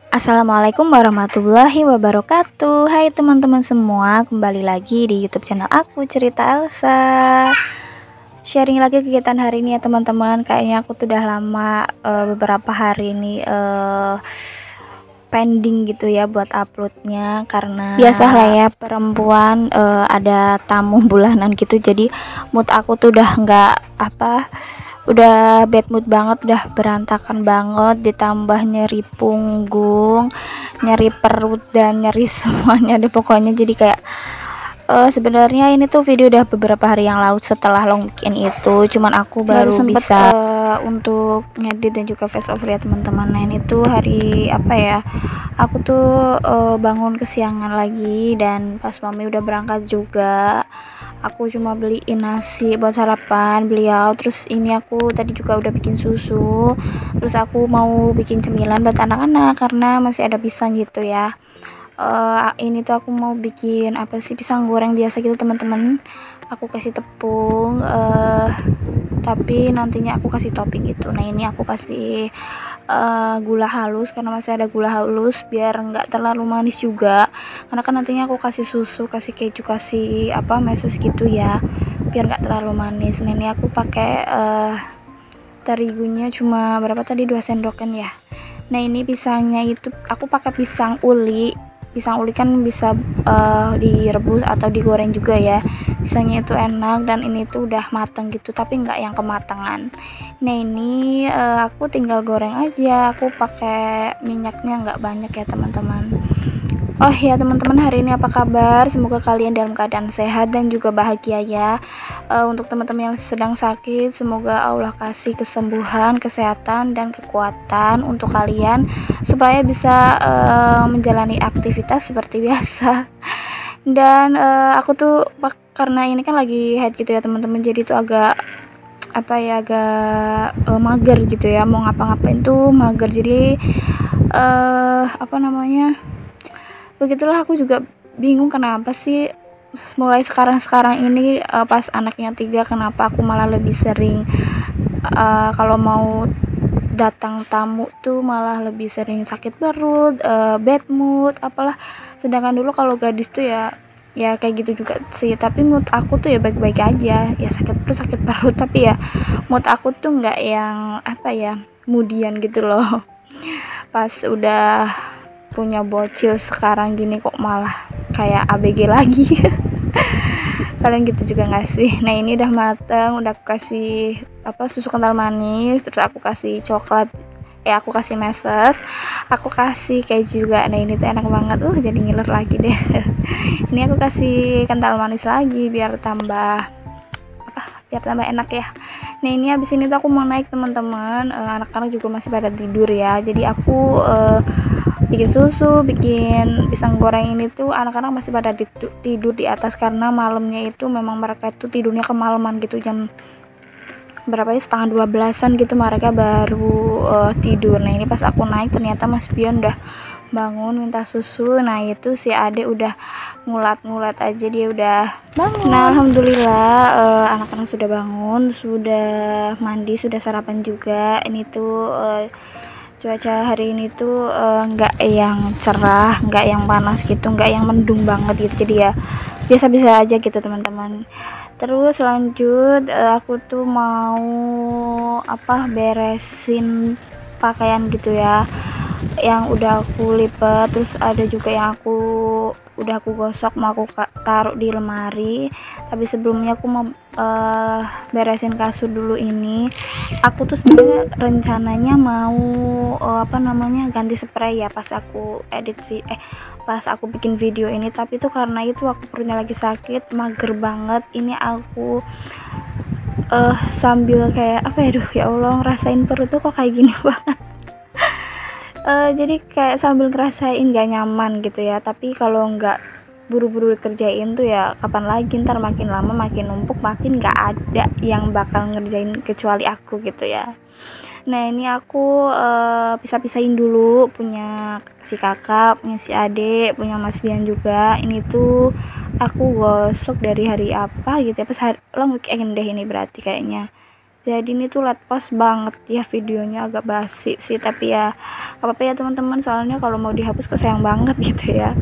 Assalamualaikum warahmatullahi wabarakatuh. Hai teman-teman semua, kembali lagi di YouTube channel aku, Cerita Elsa. Sharing lagi kegiatan hari ini ya teman-teman. Kayaknya aku tuh udah lama beberapa hari ini pending gitu ya buat uploadnya, karena biasalah ya perempuan ada tamu bulanan gitu, jadi mood aku tuh udah nggak udah bad mood banget, udah berantakan banget, ditambah nyeri punggung, nyeri perut dan nyeri semuanya deh pokoknya. Jadi kayak sebenarnya ini tuh video udah beberapa hari yang lalu setelah long weekend itu, cuman aku baru sempet bisa untuk ngedit dan juga face over ya teman-teman. Nah ini tuh hari apa ya, aku tuh bangun kesiangan lagi, dan pas mami udah berangkat juga aku cuma beliin nasi buat sarapan beliau. Terus ini aku tadi juga udah bikin susu, terus aku mau bikin cemilan buat anak-anak karena masih ada pisang gitu ya. Ini tuh aku mau bikin apa sih, pisang goreng biasa gitu teman-teman. Aku kasih tepung tapi nantinya aku kasih topping gitu. Nah ini aku kasih gula halus karena masih ada gula halus biar nggak terlalu manis juga, karena kan nantinya aku kasih susu, kasih keju, kasih meses gitu ya, biar nggak terlalu manis. Nah ini aku pakai terigunya cuma berapa tadi, 2 sendokan ya. Nah ini pisangnya itu aku pakai pisang uli. Pisang uli kan bisa direbus atau digoreng juga ya. Pisangnya itu enak, dan ini tuh udah mateng gitu tapi nggak yang kematangan. Nah ini aku tinggal goreng aja, aku pakai minyaknya nggak banyak ya teman-teman. Oh ya teman-teman, hari ini apa kabar? Semoga kalian dalam keadaan sehat dan juga bahagia ya. Untuk teman-teman yang sedang sakit, semoga Allah kasih kesembuhan, kesehatan, dan kekuatan untuk kalian supaya bisa menjalani aktivitas seperti biasa. Dan aku tuh karena ini kan lagi head gitu ya teman-teman, jadi tuh agak mager gitu ya, mau ngapa-ngapain tuh mager. Jadi begitulah, aku juga bingung kenapa sih mulai sekarang ini pas anaknya 3 kenapa aku malah lebih sering kalau mau datang tamu tuh malah lebih sering sakit perut, bad mood apalah. Sedangkan dulu kalau gadis tuh ya kayak gitu juga sih, tapi mood aku tuh ya baik-baik aja, ya sakit perut tapi ya mood aku tuh nggak yang kemudian gitu loh. Pas udah punya bocil sekarang gini kok malah kayak ABG lagi. Kalian gitu juga nggak sih? Nah ini udah mateng, udah aku kasih susu kental manis, terus aku kasih coklat, aku kasih meses, aku kasih keju juga. Nah ini tuh enak banget, jadi ngiler lagi deh. Ini aku kasih kental manis lagi biar tambah enak ya. Nah ini habis ini tuh aku mau naik teman-teman, anak-anak juga masih pada tidur ya, jadi aku bikin susu, bikin pisang goreng. Ini tuh anak-anak masih pada tidur di atas karena malamnya itu memang mereka itu tidurnya kemalaman gitu, jam berapa ya, setengah 12-an gitu mereka baru tidur. Nah ini pas aku naik ternyata Mas Bion udah bangun minta susu. Nah itu si Ade udah ngulat-ngulat aja, dia udah bangun. Nah alhamdulillah anak-anak sudah bangun, sudah mandi, sudah sarapan juga. Ini tuh cuaca hari ini tuh nggak yang cerah, nggak yang panas gitu, nggak yang mendung banget gitu, jadi ya biasa-biasa aja gitu teman-teman. Terus lanjut aku tuh mau beresin pakaian gitu ya, yang udah aku lipat, terus ada juga yang udah aku gosok mau aku taruh di lemari. Tapi sebelumnya aku mau beresin kasur dulu. Ini aku tuh sebenarnya rencananya mau ganti spray ya pas aku pas aku bikin video ini, tapi tuh karena itu aku perutnya lagi sakit, mager banget. Ini aku sambil kayak ya Allah, ngerasain perut tuh kok kayak gini banget. Jadi kayak sambil ngerasain gak nyaman gitu ya, tapi kalau nggak buru-buru kerjain tuh ya kapan lagi, ntar makin lama makin numpuk, makin gak ada yang bakal ngerjain kecuali aku gitu ya. Nah ini aku pisah-pisahin dulu, punya si kakak, punya si adik, punya Mas Bian juga. Ini tuh aku gosok dari hari apa gitu ya, pas hari long weekend deh ini berarti kayaknya. Jadi ini tuh let post banget ya, videonya agak basi sih, tapi ya apa-apa ya teman-teman, soalnya kalau mau dihapus kok sayang banget gitu ya.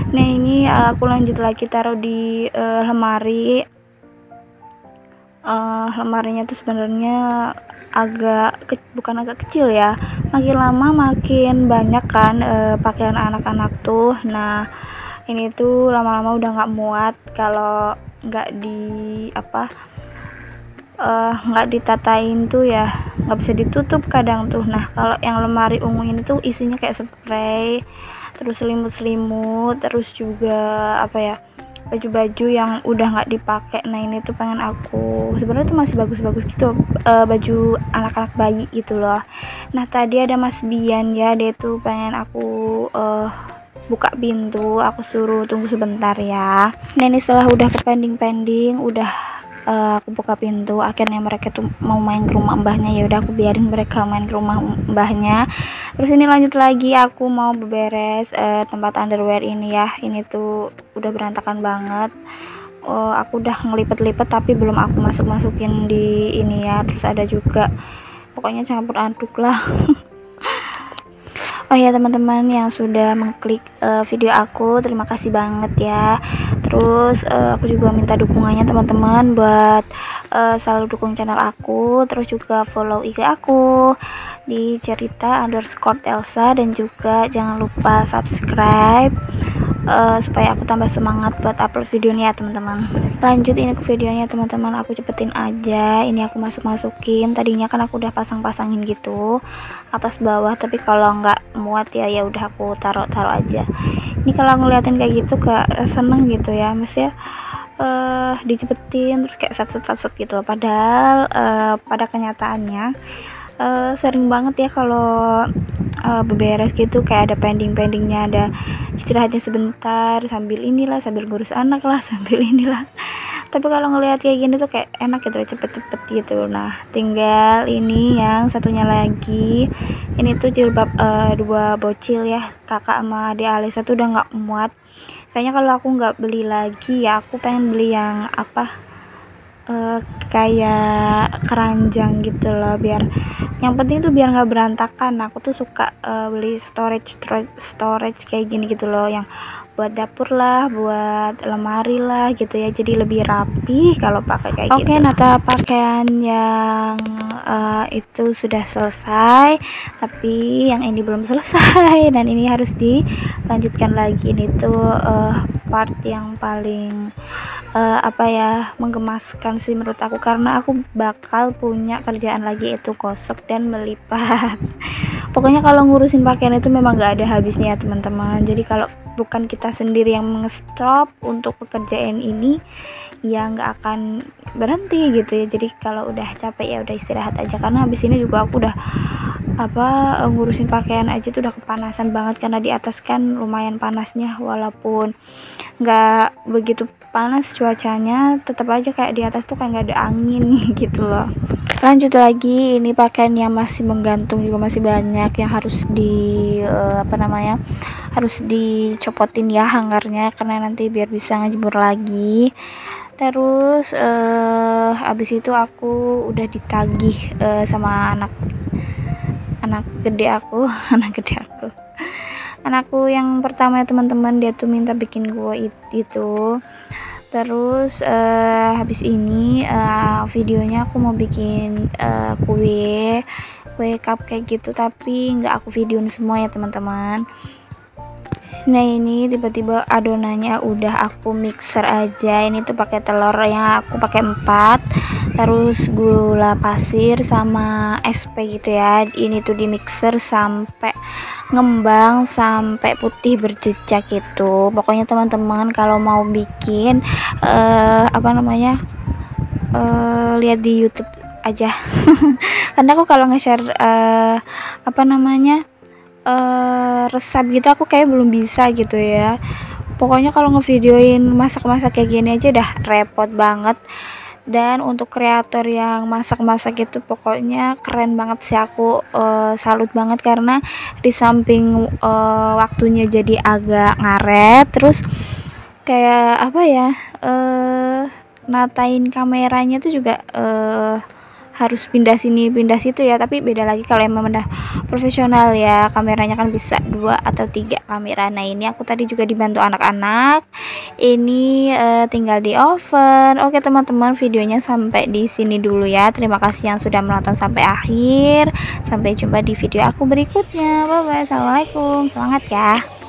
Nah ini aku lanjut lagi taruh di lemari. Lemarinya tuh sebenarnya bukan agak kecil ya, makin lama makin banyak kan pakaian anak-anak tuh. Nah ini tuh lama-lama udah nggak muat kalau nggak ditatain tuh ya, nggak bisa ditutup kadang tuh. Nah kalau yang lemari ungu ini tuh isinya kayak spray, terus selimut-selimut, terus juga baju-baju yang udah nggak dipakai. Nah ini tuh pengen aku, sebenarnya tuh masih bagus-bagus gitu, baju anak-anak bayi gitu loh. Nah tadi ada Mas Bian ya, dia tuh pengen aku buka pintu, aku suruh tunggu sebentar ya. Nah ini setelah udah ke pending udah aku buka pintu, akhirnya mereka tuh mau main ke rumah mbahnya. Ya udah aku biarin mereka main ke rumah mbahnya. Terus ini lanjut lagi, aku mau beberes tempat underwear ini ya. Ini tuh udah berantakan banget. Aku udah ngelipet-lipet tapi belum aku masukin di ini ya. Terus ada juga, pokoknya campur aduk lah. Oh ya teman-teman yang sudah mengklik video aku, terima kasih banget ya. Terus aku juga minta dukungannya teman-teman buat selalu dukung channel aku, terus juga follow IG aku di cerita_Elsa, dan juga jangan lupa subscribe supaya aku tambah semangat buat upload videonya ya teman-teman. Lanjut ini ke videonya teman-teman, aku cepetin aja. Ini aku masukin, tadinya kan aku udah pasangin gitu atas bawah, tapi kalau nggak muat ya udah aku taruh aja. Ini kalau ngeliatin kayak gitu seneng gitu ya, maksudnya dicepetin terus kayak set gitu loh. Padahal pada kenyataannya sering banget ya kalau beberes gitu kayak ada pendingnya, ada istirahatnya sebentar sambil ngurus anak lah, sambil inilah. Tapi kalau ngelihat kayak gini tuh kayak enak gitu, cepet-cepet gitu. Nah tinggal ini yang satunya lagi, ini tuh jilbab dua bocil ya, kakak sama adik Alisa tuh udah nggak muat. Kayaknya kalau aku nggak beli lagi ya, aku pengen beli yang kayak keranjang gitu loh, biar yang penting tuh biar nggak berantakan. Aku tuh suka beli storage kayak gini gitu loh, yang buat dapur lah, buat lemari lah gitu ya, jadi lebih rapi kalau pakai kayak gitu. Oke, nata pakaian yang itu sudah selesai, tapi yang ini belum selesai dan ini harus dilanjutkan lagi. Ini tuh part yang paling menggemaskan sih menurut aku, karena aku bakal punya kerjaan lagi, itu gosok dan melipat. Pokoknya kalau ngurusin pakaian itu memang gak ada habisnya ya teman-teman. Jadi kalau bukan kita sendiri yang nge-stop untuk pekerjaan ini, ya nggak akan berhenti gitu ya. Jadi kalau udah capek ya udah istirahat aja, karena habis ini juga aku udah ngurusin pakaian aja tuh udah kepanasan banget, karena di atas kan lumayan panasnya, walaupun nggak begitu panas cuacanya, tetap aja kayak di atas tuh kayak nggak ada angin gitu loh. Lanjut lagi, ini pakaian yang masih menggantung juga masih banyak yang harus harus dicopotin ya hangarnya, karena nanti biar bisa ngejemur lagi. Terus abis itu aku udah ditagih sama anak gede aku anakku yang pertama ya teman-teman, dia tuh minta bikin gue itu. Terus habis ini videonya aku mau bikin kue cupcake gitu, tapi nggak aku videoin semua ya teman-teman. Nah ini tiba-tiba adonannya udah aku mixer aja. Ini tuh pakai telur yang aku pakai 4, terus gula pasir sama SP gitu ya. Ini tuh di mixer sampai ngembang, sampai putih berjejak gitu. Pokoknya teman-teman kalau mau bikin lihat di YouTube aja. Karena aku kalau nge-share resep gitu aku kayak belum bisa gitu ya. Pokoknya kalau ngevideoin masak-masak kayak gini aja udah repot banget. Dan untuk kreator yang masak-masak itu pokoknya keren banget sih, aku salut banget, karena di samping waktunya jadi agak ngaret, terus kayak natain kameranya tuh juga harus pindah sini pindah situ ya, tapi beda lagi kalau emang udah profesional ya, kameranya kan bisa 2 atau 3 kamera. Nah ini aku tadi juga dibantu anak-anak, ini tinggal di oven. Oke teman-teman, videonya sampai di sini dulu ya. Terima kasih yang sudah menonton sampai akhir. Sampai jumpa di video aku berikutnya. Bye bye. Assalamualaikum, semangat ya.